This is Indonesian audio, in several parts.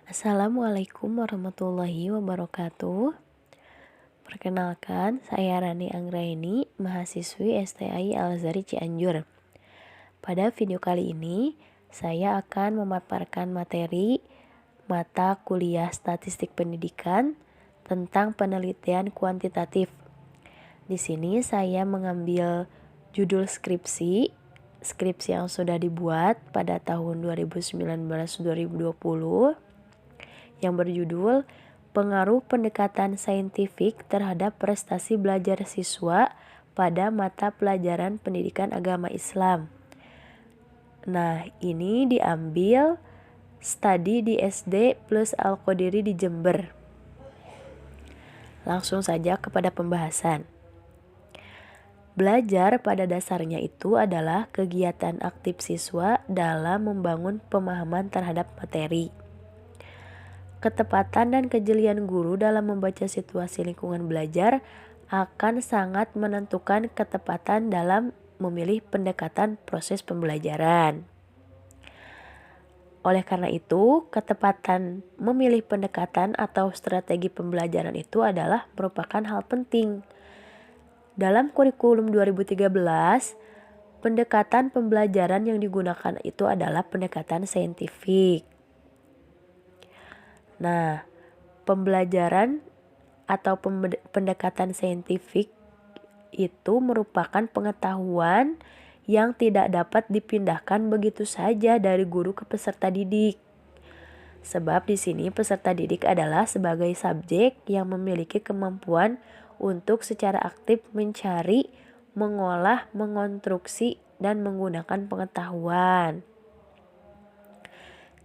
Assalamualaikum warahmatullahi wabarakatuh. Perkenalkan, saya Rani Anggraini, mahasiswi STAI Al-Azhari Cianjur. Pada video kali ini, saya akan memaparkan materi mata kuliah Statistik Pendidikan tentang penelitian kuantitatif. Di sini saya mengambil judul skripsi yang sudah dibuat pada tahun 2019-2020 yang berjudul Pengaruh Pendekatan Saintifik Terhadap Prestasi Belajar Siswa pada Mata Pelajaran Pendidikan Agama Islam. Nah, ini diambil studi di SD plus Al-Qodiri di Jember. Langsung saja kepada pembahasan. Belajar pada dasarnya itu adalah kegiatan aktif siswa dalam membangun pemahaman terhadap materi. Ketepatan dan kejelian guru dalam membaca situasi lingkungan belajar akan sangat menentukan ketepatan dalam memilih pendekatan proses pembelajaran. Oleh karena itu, ketepatan memilih pendekatan atau strategi pembelajaran itu adalah merupakan hal penting. Dalam kurikulum 2013, pendekatan pembelajaran yang digunakan itu adalah pendekatan saintifik. Nah, pembelajaran atau pendekatan saintifik itu merupakan pengetahuan yang tidak dapat dipindahkan begitu saja dari guru ke peserta didik. Sebab di sini peserta didik adalah sebagai subjek yang memiliki kemampuan untuk secara aktif mencari, mengolah, mengonstruksi, dan menggunakan pengetahuan.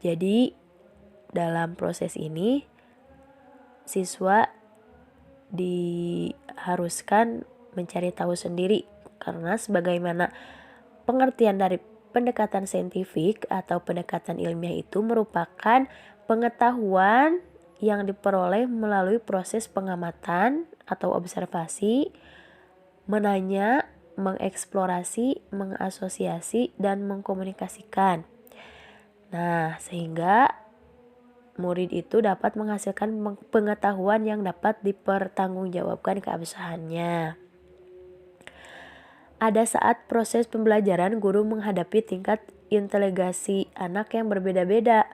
Jadi, dalam proses ini, siswa diharuskan mencari tahu sendiri karena sebagaimana pengertian dari pendekatan saintifik atau pendekatan ilmiah itu merupakan pengetahuan yang diperoleh melalui proses pengamatan atau observasi, menanya, mengeksplorasi, mengasosiasi, dan mengkomunikasikan. Nah, sehingga murid itu dapat menghasilkan pengetahuan yang dapat dipertanggungjawabkan keabsahannya. Ada saat proses pembelajaran guru menghadapi tingkat inteligensi anak yang berbeda-beda.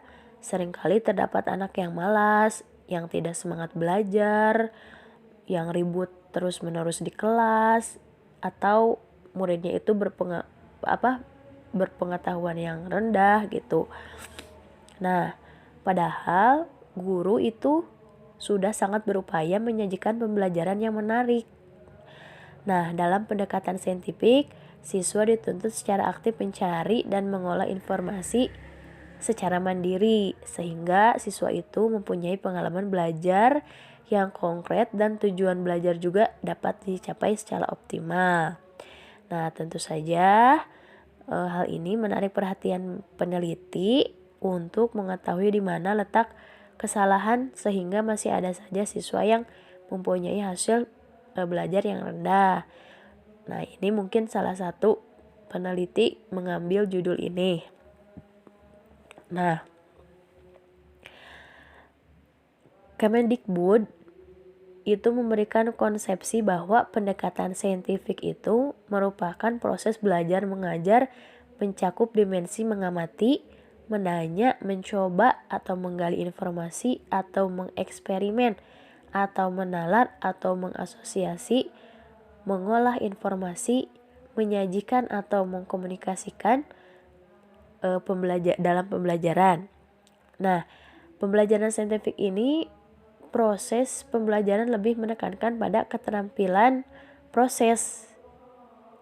Seringkali terdapat anak yang malas, yang tidak semangat belajar, yang ribut terus-menerus di kelas, atau muridnya itu berpengetahuan yang rendah gitu. Nah, padahal guru itu sudah sangat berupaya menyajikan pembelajaran yang menarik. Nah, dalam pendekatan saintifik, siswa dituntut secara aktif mencari dan mengolah informasi secara mandiri, sehingga siswa itu mempunyai pengalaman belajar yang konkret dan tujuan belajar juga dapat dicapai secara optimal. Nah, tentu saja hal ini menarik perhatian peneliti untuk mengetahui di mana letak kesalahan sehingga masih ada saja siswa yang mempunyai hasil belajar yang rendah. Nah, ini mungkin salah satu peneliti mengambil judul ini. Nah, Kemendikbud itu memberikan konsepsi bahwa pendekatan saintifik itu merupakan proses belajar mengajar mencakup dimensi mengamati, menanya, mencoba atau menggali informasi atau mengeksperimen atau menalar atau mengasosiasi, mengolah informasi, menyajikan atau mengkomunikasikan dalam pembelajaran. Nah, pembelajaran saintifik ini proses pembelajaran lebih menekankan pada keterampilan proses,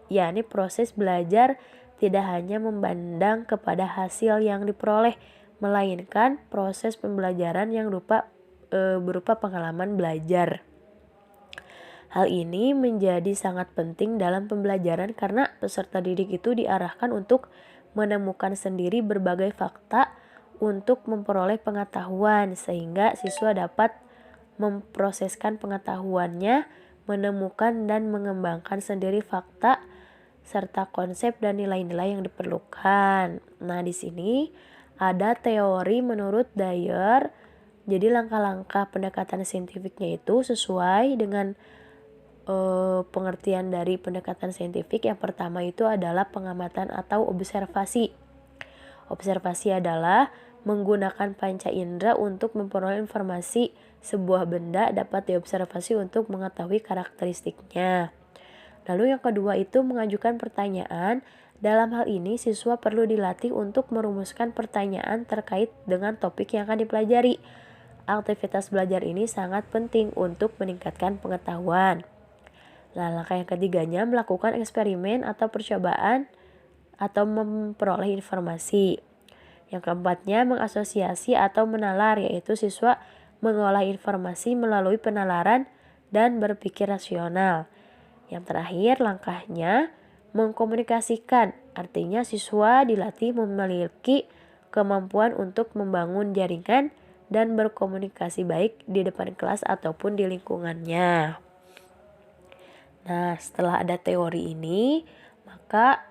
yakni proses belajar tidak hanya memandang kepada hasil yang diperoleh, melainkan proses pembelajaran yang berupa pengalaman belajar. Hal ini menjadi sangat penting dalam pembelajaran karena peserta didik itu diarahkan untuk menemukan sendiri berbagai fakta untuk memperoleh pengetahuan sehingga siswa dapat memproseskan pengetahuannya, menemukan dan mengembangkan sendiri fakta serta konsep dan nilai-nilai yang diperlukan. Nah, di sini ada teori menurut Dyer Jadi langkah-langkah pendekatan saintifiknya itu sesuai dengan pengertian dari pendekatan saintifik. Yang pertama itu adalah pengamatan atau observasi. Observasi adalah menggunakan panca indera untuk memperoleh informasi. Sebuah benda dapat diobservasi untuk mengetahui karakteristiknya. Lalu yang kedua itu mengajukan pertanyaan. Dalam hal ini siswa perlu dilatih untuk merumuskan pertanyaan terkait dengan topik yang akan dipelajari. Aktivitas belajar ini sangat penting untuk meningkatkan pengetahuan. Nah, langkah yang ketiganya melakukan eksperimen atau percobaan atau memperoleh informasi. Yang keempatnya mengasosiasi atau menalar, yaitu siswa mengolah informasi melalui penalaran dan berpikir rasional. Yang terakhir langkahnya mengkomunikasikan, artinya siswa dilatih memiliki kemampuan untuk membangun jaringan dan berkomunikasi baik di depan kelas ataupun di lingkungannya. Nah, setelah ada teori ini, maka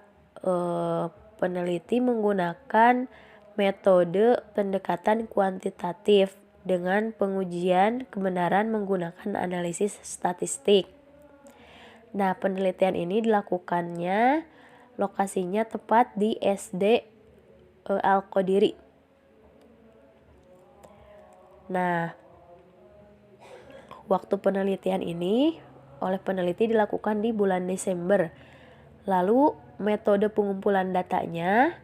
peneliti menggunakan metode pendekatan kuantitatif dengan pengujian kebenaran menggunakan analisis statistik. Nah, penelitian ini dilakukannya lokasinya tepat di SD Al-Qodiri. Nah, waktu penelitian ini oleh peneliti dilakukan di bulan Desember. Lalu metode pengumpulan datanya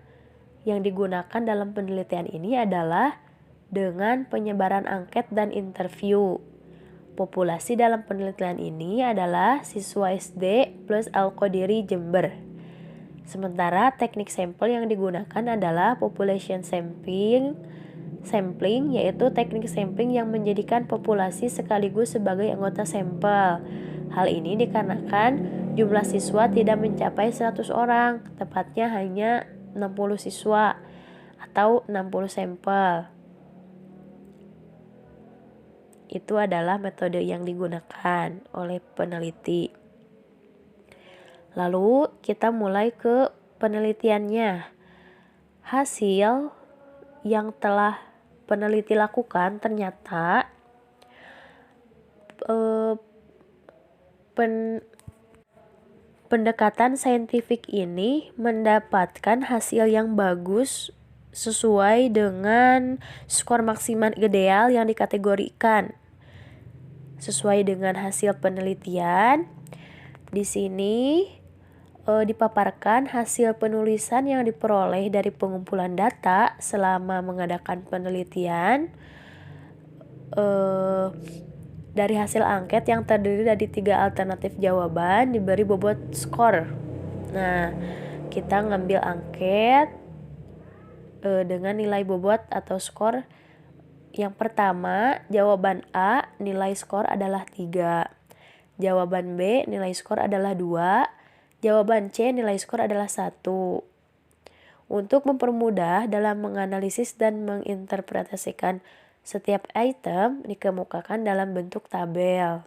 yang digunakan dalam penelitian ini adalah dengan penyebaran angket dan interview. Populasi dalam penelitian ini adalah siswa SD plus Al-Qodiri Jember. Sementara teknik sampel yang digunakan adalah population sampling, yaitu teknik sampling yang menjadikan populasi sekaligus sebagai anggota sampel. Hal ini dikarenakan jumlah siswa tidak mencapai 100 orang, tepatnya hanya 60 siswa atau 60 sampel. Itu adalah metode yang digunakan oleh peneliti. Lalu kita mulai ke penelitiannya. Hasil yang telah peneliti lakukan ternyata pendekatan saintifik ini mendapatkan hasil yang bagus sesuai dengan skor maksimal ideal yang dikategorikan. Sesuai dengan hasil penelitian, di sini dipaparkan hasil penulisan yang diperoleh dari pengumpulan data selama mengadakan penelitian. Dari hasil angket yang terdiri dari 3 alternatif jawaban diberi bobot skor. Nah, kita ngambil angket dengan nilai bobot atau skor. Yang pertama, jawaban A nilai skor adalah 3. Jawaban B nilai skor adalah 2. Jawaban C nilai skor adalah 1. Untuk mempermudah dalam menganalisis dan menginterpretasikan setiap item dikemukakan dalam bentuk tabel.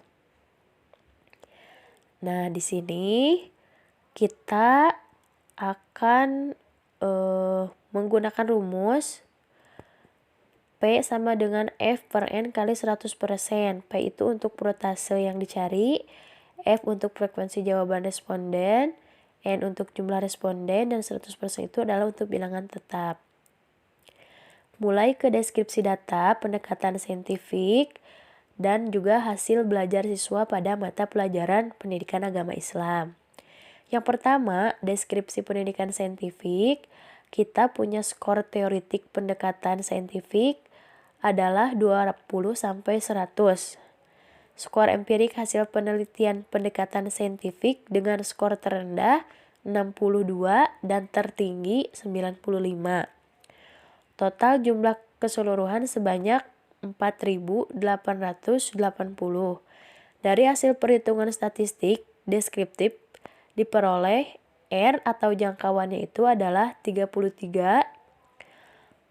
Nah, di sini kita akan menggunakan rumus P sama dengan F per N kali 100%. P itu untuk persentase yang dicari, F untuk frekuensi jawaban responden, N untuk jumlah responden, dan 100% itu adalah untuk bilangan tetap. Mulai ke deskripsi data, pendekatan saintifik, dan juga hasil belajar siswa pada mata pelajaran pendidikan agama Islam. Yang pertama, deskripsi pendidikan saintifik, kita punya skor teoretik pendekatan saintifik adalah 20-100. Skor empirik hasil penelitian pendekatan saintifik dengan skor terendah 62 dan tertinggi 95. Total jumlah keseluruhan sebanyak 4.880. Dari hasil perhitungan statistik deskriptif diperoleh R atau jangkauannya itu adalah 33.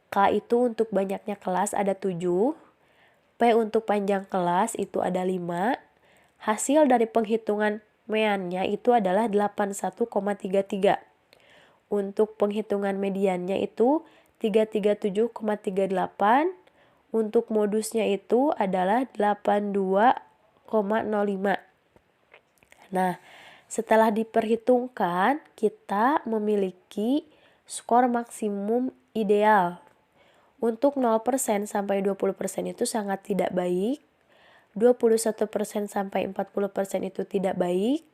K itu untuk banyaknya kelas ada 7. P untuk panjang kelas itu ada 5. Hasil dari penghitungan meannya itu adalah 81,33. Untuk penghitungan mediannya itu 337,38. Untuk modusnya itu adalah 82,05. Nah, setelah diperhitungkan, kita memiliki skor maksimum ideal. Untuk 0% sampai 20% itu sangat tidak baik, 21% sampai 40% itu tidak baik,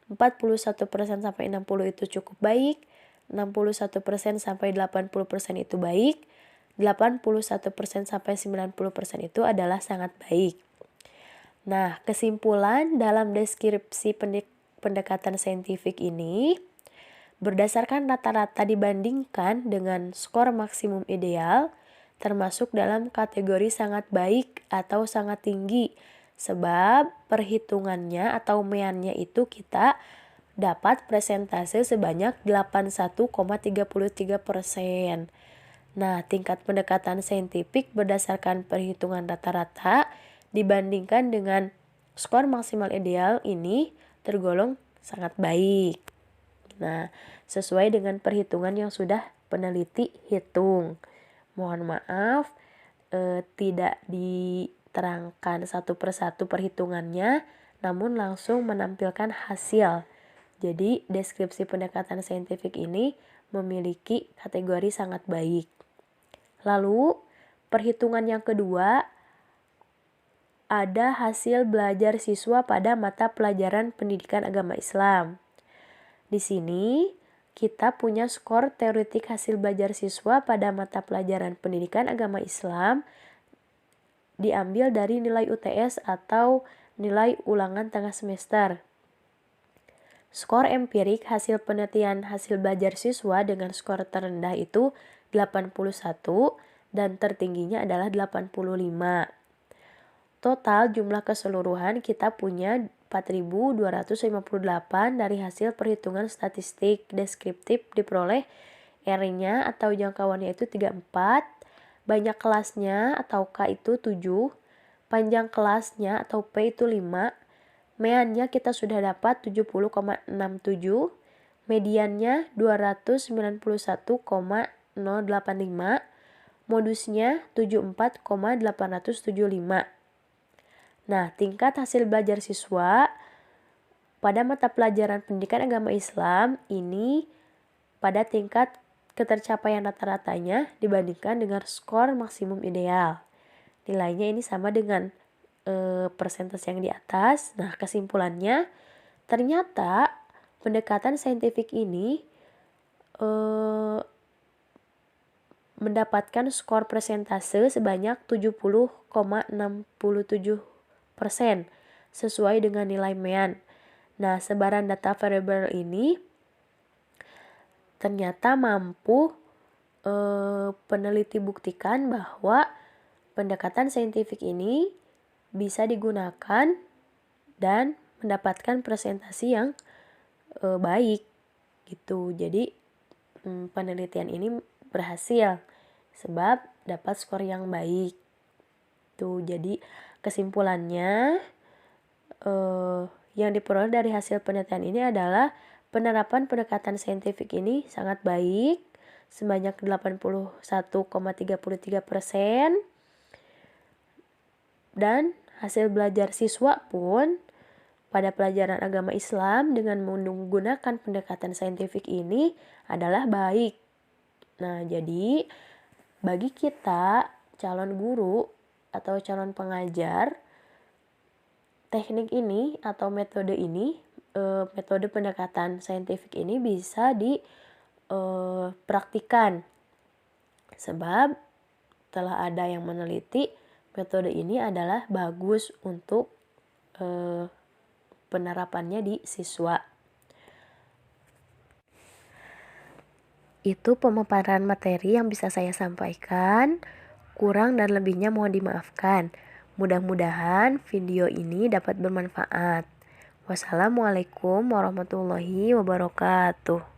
41% sampai 60% itu cukup baik, 61% sampai 80% itu baik, 81% sampai 90% itu adalah sangat baik. Nah, kesimpulan dalam deskripsi pendekatan saintifik ini, berdasarkan rata-rata dibandingkan dengan skor maksimum ideal, termasuk dalam kategori sangat baik atau sangat tinggi, sebab perhitungannya atau meannya itu kita dapat persentase sebanyak 81,33%. Nah, tingkat pendekatan saintifik berdasarkan perhitungan rata-rata dibandingkan dengan skor maksimal ideal ini tergolong sangat baik. Nah, sesuai dengan perhitungan yang sudah peneliti hitung. Mohon maaf, tidak diterangkan satu persatu perhitungannya, namun langsung menampilkan hasil. Jadi, deskripsi pendekatan saintifik ini memiliki kategori sangat baik. Lalu, perhitungan yang kedua, ada hasil belajar siswa pada mata pelajaran pendidikan agama Islam. Di sini, kita punya skor teoretik hasil belajar siswa pada mata pelajaran pendidikan agama Islam diambil dari nilai UTS atau nilai ulangan tengah semester. Skor empirik hasil penelitian hasil belajar siswa dengan skor terendah itu 81 dan tertingginya adalah 85. Total jumlah keseluruhan kita punya 4.258 dari hasil perhitungan statistik deskriptif diperoleh R-nya atau jangkauannya itu 34, banyak kelasnya atau K itu 7, panjang kelasnya atau P itu 5, meannya kita sudah dapat 70,67, mediannya 291,085, modusnya 74,875. Nah, tingkat hasil belajar siswa pada mata pelajaran pendidikan agama Islam ini pada tingkat ketercapaian rata-ratanya dibandingkan dengan skor maksimum ideal. Nilainya ini sama dengan persentase yang di atas. Nah, kesimpulannya ternyata pendekatan saintifik ini mendapatkan skor persentase sebanyak 70,67% sesuai dengan nilai mean. Nah, sebaran data variabel ini ternyata mampu peneliti buktikan bahwa pendekatan saintifik ini bisa digunakan dan mendapatkan presentasi yang baik gitu. Jadi penelitian ini berhasil sebab dapat skor yang baik. Tuh, jadi kesimpulannya yang diperoleh dari hasil penelitian ini adalah penerapan pendekatan saintifik ini sangat baik sebanyak 81,33%, dan hasil belajar siswa pun pada pelajaran agama Islam dengan menggunakan pendekatan saintifik ini adalah baik. Nah, jadi bagi kita calon guru atau calon pengajar, teknik ini atau metode ini, metode pendekatan saintifik ini bisa dipraktikkan. Sebab telah ada yang meneliti metode ini adalah bagus untuk penerapannya di siswa. Itu pemaparan materi yang bisa saya sampaikan. Kurang dan lebihnya mohon dimaafkan. Mudah-mudahan video ini dapat bermanfaat. Wassalamualaikum warahmatullahi wabarakatuh.